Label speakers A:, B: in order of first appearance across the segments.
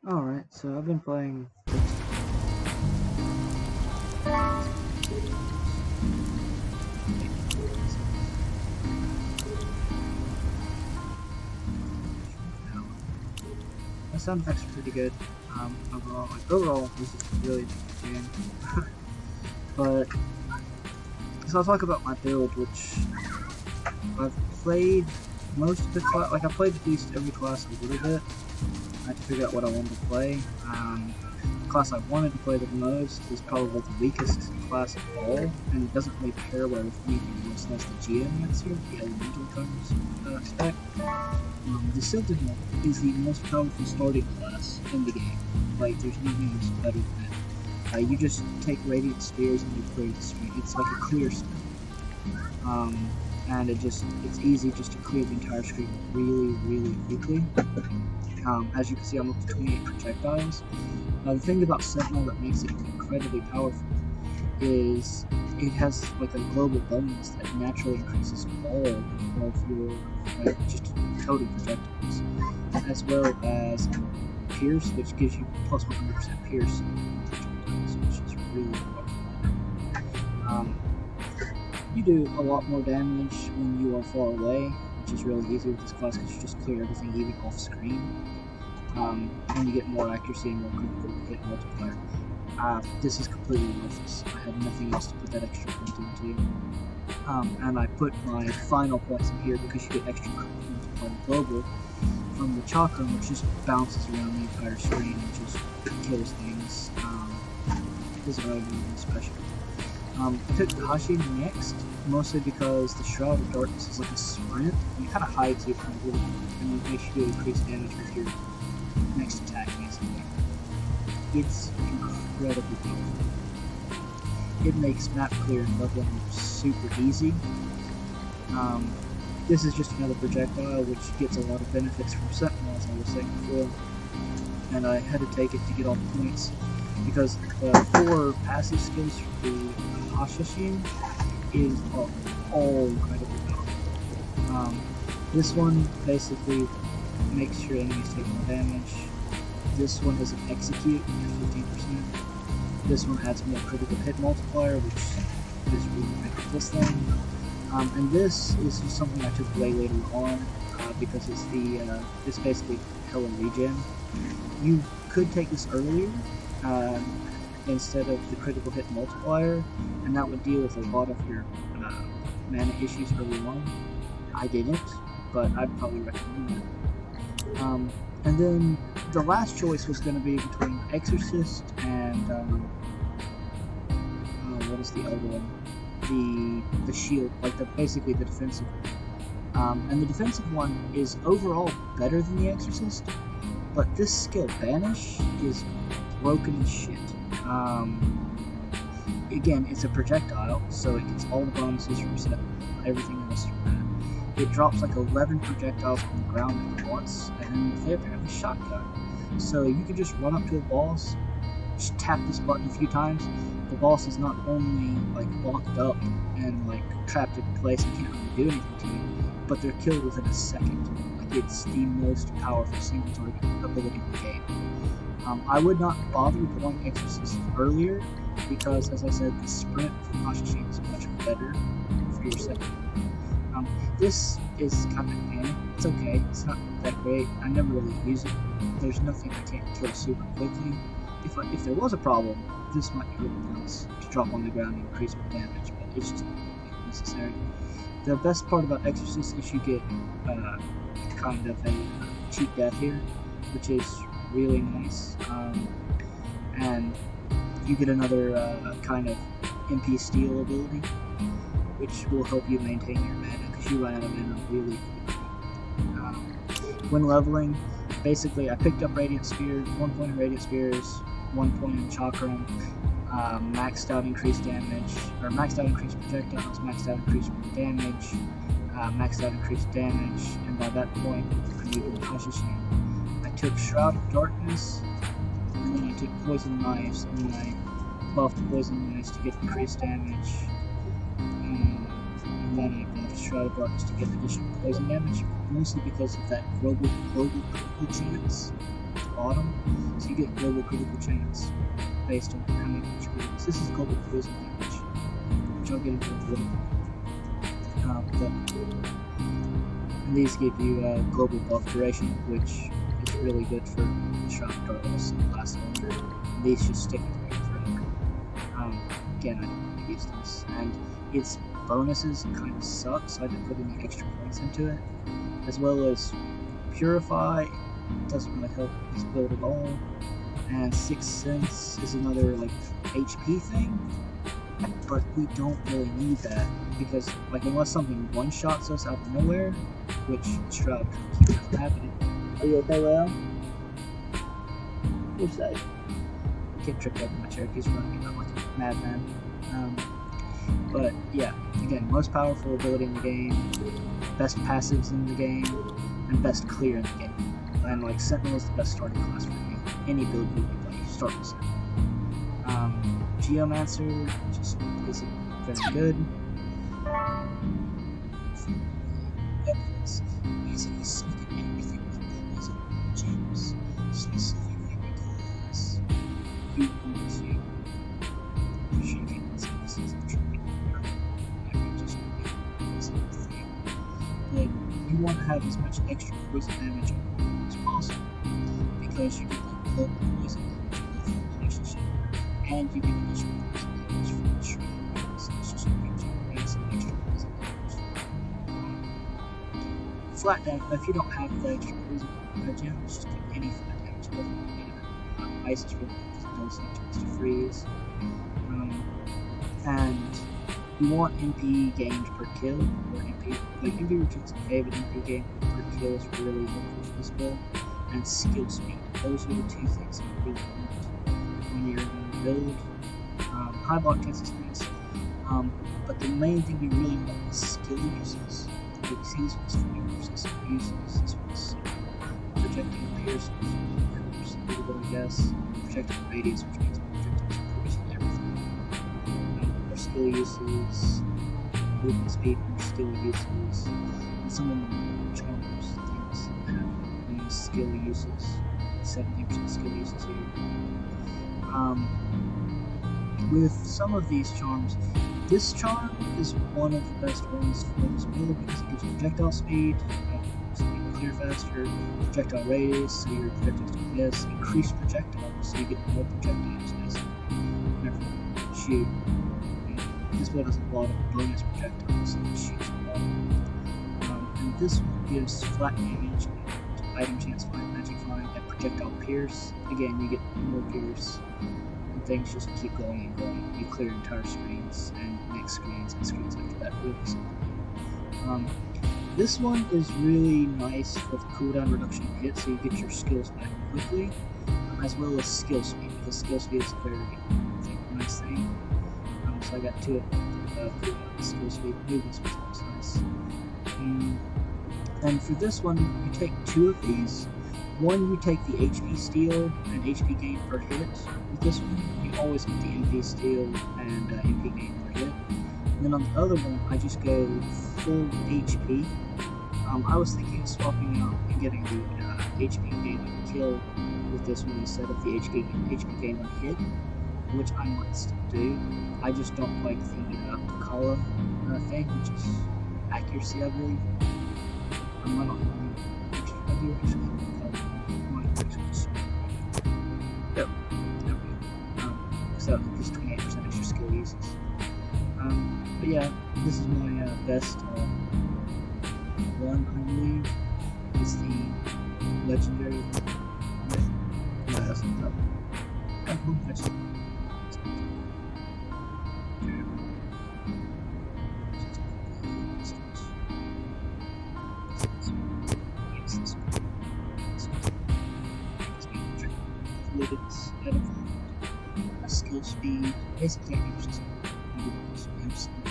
A: Alright, so I've been playing my sound effects are pretty good. Overall, this is really a good game. But so I'll talk about my build, which I've played most of the class. Like I played at least every class a little bit. I had to figure out what I wanted to play. The class I wanted to play the most is probably the weakest class of all, and it doesn't really pair well with anything else as the Geomancer, the elemental kind spec. The Sentinel is the most powerful starting class in the game. Like, there's nothing else better than it. You just take Radiant Spheres and you clear the screen. It's like a clear spell. And it's easy just to clear the entire screen really, really quickly. As you can see, I'm up to 28 projectiles. The thing about Sentinel that makes it incredibly powerful is it has like a global bonus that naturally increases all of your just total projectiles, as well as Pierce, which gives you plus 100% Pierce projectiles, which is really powerful. You do a lot more damage when you are far away, which is really easy with this class because you just clear everything even off screen. And you get more accuracy and more critical hit multiplier. This is completely worthless. I had nothing else to put that extra point into. And I put my final points in here because you get extra multiplier global from the chakra, which just bounces around the entire screen and just kills things. Doesn't really do anything special. I took the Hashi next, mostly because the Shroud of Darkness is like a sprint. You kind of hides you from a little bit, and it makes you do increased damage with your next attack, basically. It's incredibly powerful. It makes map clear and leveling super easy. This is just another projectile which gets a lot of benefits from Sentinel, as I was saying before, and I had to take it to get all the points because the 4 passive skills for the Hashashin is all incredibly powerful. This one basically makes your enemies take more damage. This one is an execute at 15%. This one adds more critical hit multiplier, which is really great with this thing. And this is just something I took way later on because it's basically hella regen. You could take this earlier instead of the critical hit multiplier, and that would deal with a lot of your mana issues early on. I didn't, but I'd probably recommend that. And then the last choice was going to be between Exorcist and what is the other one? The shield, like basically the defensive one. And the defensive one is overall better than the Exorcist, but this skill Banish is broken as shit. Again, it's a projectile, so it gets all the bonuses from Sentinel, everything else from that. It drops like 11 projectiles on the ground at once, and they apparently shotgun. So you can just run up to a boss, just tap this button a few times. The boss is not only like locked up and like trapped in place and can't really do anything to you, but they're killed within a second. Like it's the most powerful single target ability in the game. I would not bother going Exorcist earlier because, as I said, the sprint from Hashashin is much better for your second. This is kind of panic. It's okay. It's not that great. I never really use it. There's nothing I can't kill super quickly. If there was a problem, this might be really nice to drop on the ground and increase my damage, but it's just not necessary. The best part about Exorcist is you get kind of a cheap death here, which is really nice, and you get another kind of MP steal ability, which will help you maintain your mana because you run out of mana really quickly. When leveling, basically I picked up Radiant Spears, 1 point in Radiant Spears, 1 point in Chakram, maxed out increased damage, or maxed out increased projectiles, maxed out increased damage, maxed out increased damage, and by that point I needed Hashashin. I took Shroud of Darkness, and then I took Poison Knives, and then I buffed Poison Knives to get increased damage, and then I buffed Shroud of Darkness to get additional poison damage, mostly because of that global critical chance bottom, so you get global critical chance based on how many damage you do. So this is global poison damage, which I'll get into in a little bit. And these give you global buff duration, which is really good for the Shroud of Darkness and last longer. And these just stick with me forever. Again, I don't use this, and its bonuses kind of suck, so I didn't put any extra points into it. As well as Purify, it doesn't really help this build at all. And Sixth Sense is another like HP thing, but we don't really need that because like unless something one-shots us out of nowhere, which Shroud keeps happening. Are you okay, Leo? You're safe. I get tripped up in my chair. He's running around like a madman. But yeah, again, most powerful ability in the game, best passives in the game, and best clear in the game. And like Sentinel is the best starting class for me. Any build you play, start with Sentinel. Geomancer just isn't very good. Weapons, easily sneaking everything with poison gems, specifically because you want to appreciate services and treatment just thing. But you want to have as much extra poison damage as possible because you get the global poison damage with the relationship, and you get additional poison damage from the Shroud, so it's just going to add some extra poison damage. Flat damage, if you don't have the extra poison damage, just pick any flat damage, it doesn't really matter. Ice is really good because it does have chance to freeze. And you want MP gained per kill, or MP, like MP routine's okay, but MP gained per kill is really helpful for this build, and skill speed. Those are the two things that you really want when you're going to build. High block test is nice, but the main thing you really want is skill uses. You can see this one's fire, so uses, this one's projectile pierce, which a little bit, I guess, projectile radius, which means projectiles piercing everything. More skill uses, movement speed, more skill uses, and some of them charms things have more skill uses, 17% skill uses here. With some of these charms, this charm is one of the best ones for this build because it gives you projectile speed, so you can clear faster, projectile radius, so your projectiles don't miss, increased projectiles, so you get more projectiles basically whenever you shoot. This build has a lot of bonus projectiles, so it shoots a lot. And this one gives flat damage, item chance find, magic find, and projectile pierce. Again, you get more pierce. Things just keep going and going. You clear entire screens and next screens and screens after that really simply. This one is really nice for the cooldown reduction of hit, so you get your skills back quickly, as well as skill speed, because skill speed is a very nice thing. So I got two of them, skill speed, movement speed is nice. And for this one, you take two of these. One, you take the HP steal and HP gain per hit. With this one, you always get the MP steal and MP gain per hit. And then on the other one, I just go full HP. I was thinking of swapping out and getting the HP gain on kill with this one instead of the HP gain on hit, which I might still do. I just don't like the Kala thing, which is accuracy, I believe. I don't know how many actually. So that gives 28% extra skill uses. But yeah, this is my best one, I believe. Is the legendary. No, that's not that one. I have one question. Skill speed, basically just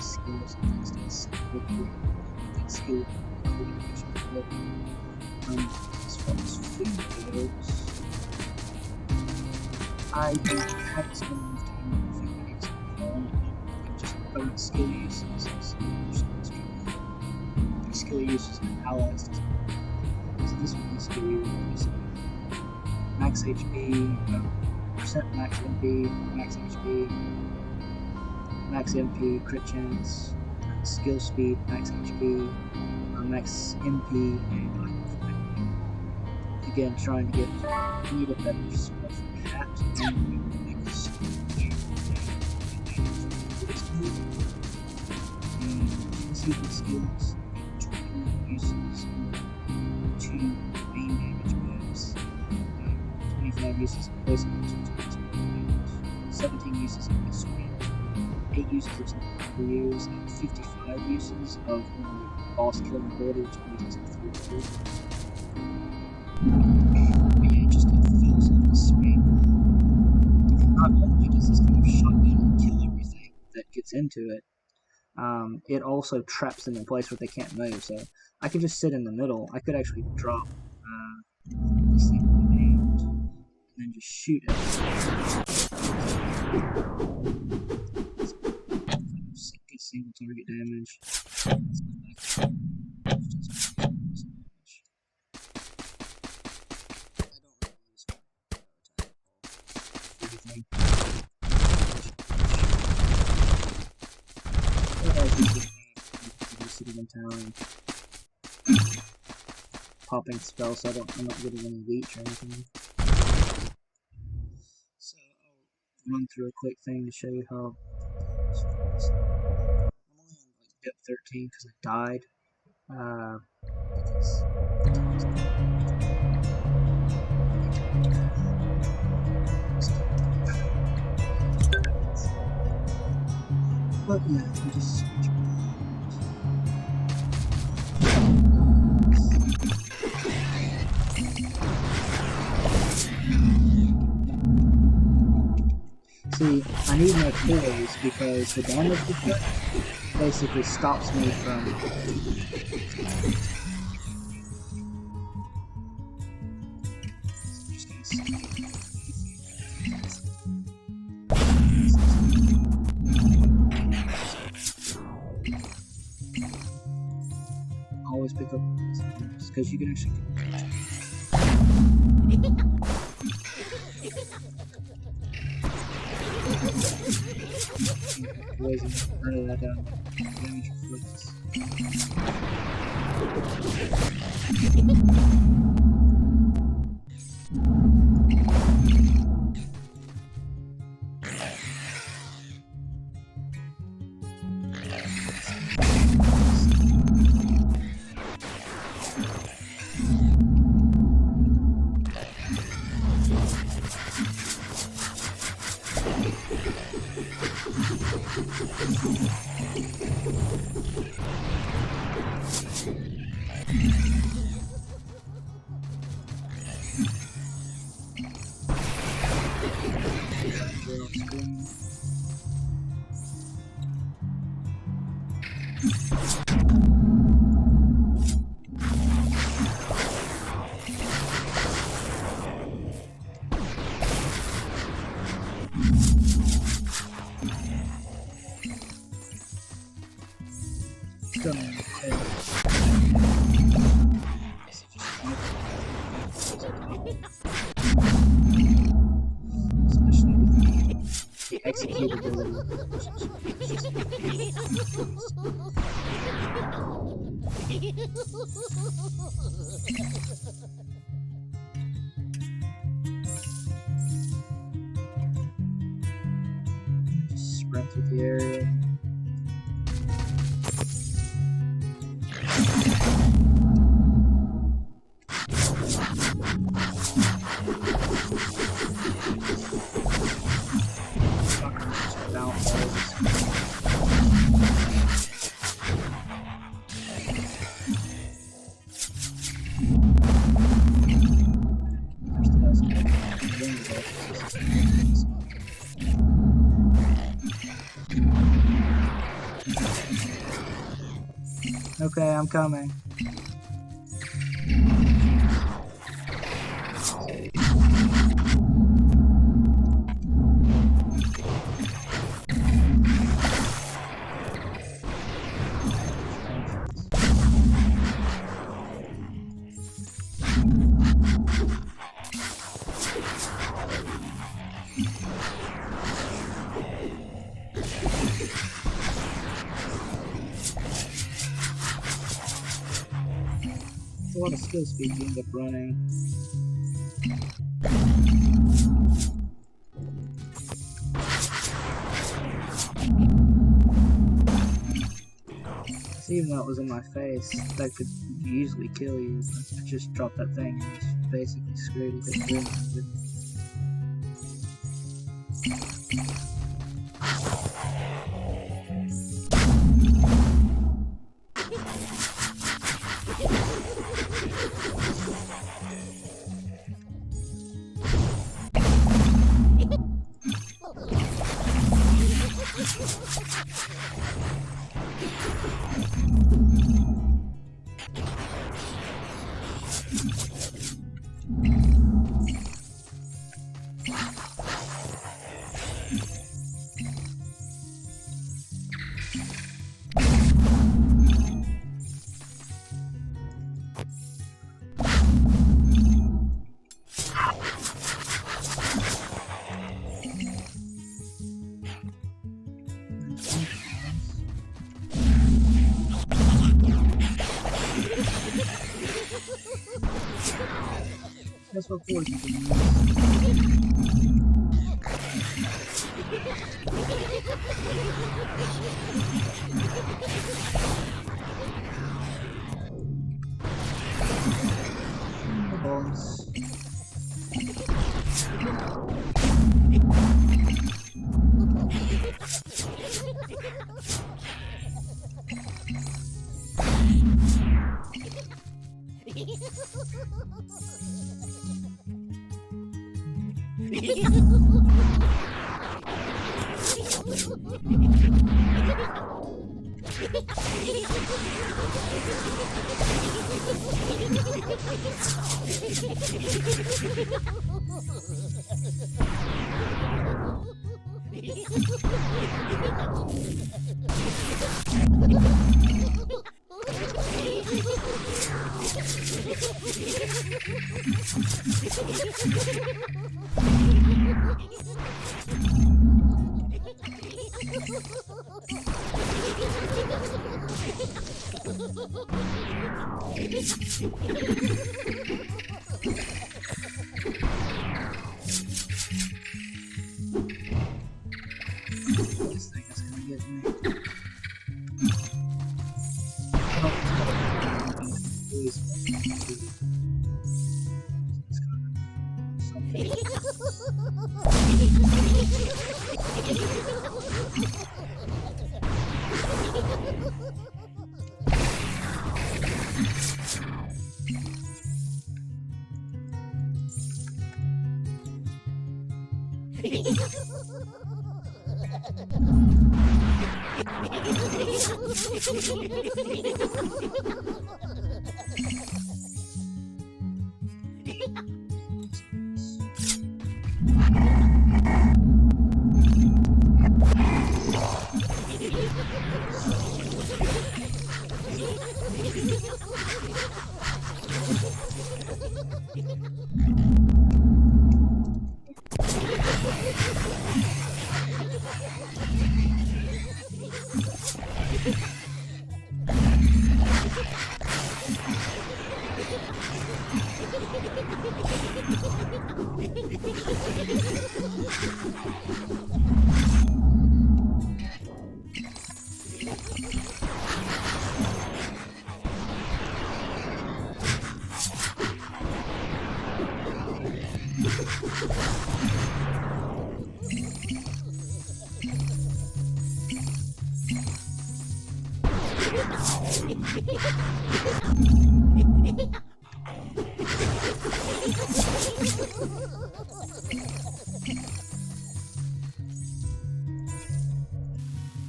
A: skills and things quickly, and skill coordination. As far as food goes, I haven't spent enough time on food games and just throwing skill uses and skill uses and allies. So this one is really max max HP, percent max MP, max HP, max MP, crit chance, skill speed, max HP, max MP, and again, trying to get need a better spell for hat, and make a skill. And secret skills, 20 uses of 2 main damage moves, 25 uses of poison damage, 17 uses of ice range, 8 uses of something use, and 55 uses of boss killing ability, which uses of 3 But yeah, just it fills up the screen. Not only does this kind of shotgun kill everything that gets into it, it also traps them in place where they can't move. So I could just sit in the middle. I could actually drop this thing and then just shoot it. Good single target damage. Sitting in town and popping spells, so I'm not getting any leech or anything. So I'll run through a quick thing to show you how. I'm only on like depth 13 because I died. But yeah, I just switch. See, I need my poise because the damage defect basically stops me from always pick up because you can actually poison none of that damage reflects. Executability. Just sprint through the area. Okay, I'm coming. lot of skill speed, you end up running. So even though it was in my face, that could easily kill you. I just dropped that thing and just basically screwed it. Guess what force you can use? The bombs. This thing is gonna get me.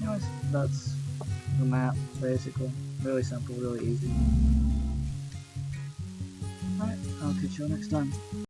A: Anyways, that's the map, basically. Really simple, really easy. Alright, I'll catch you next time.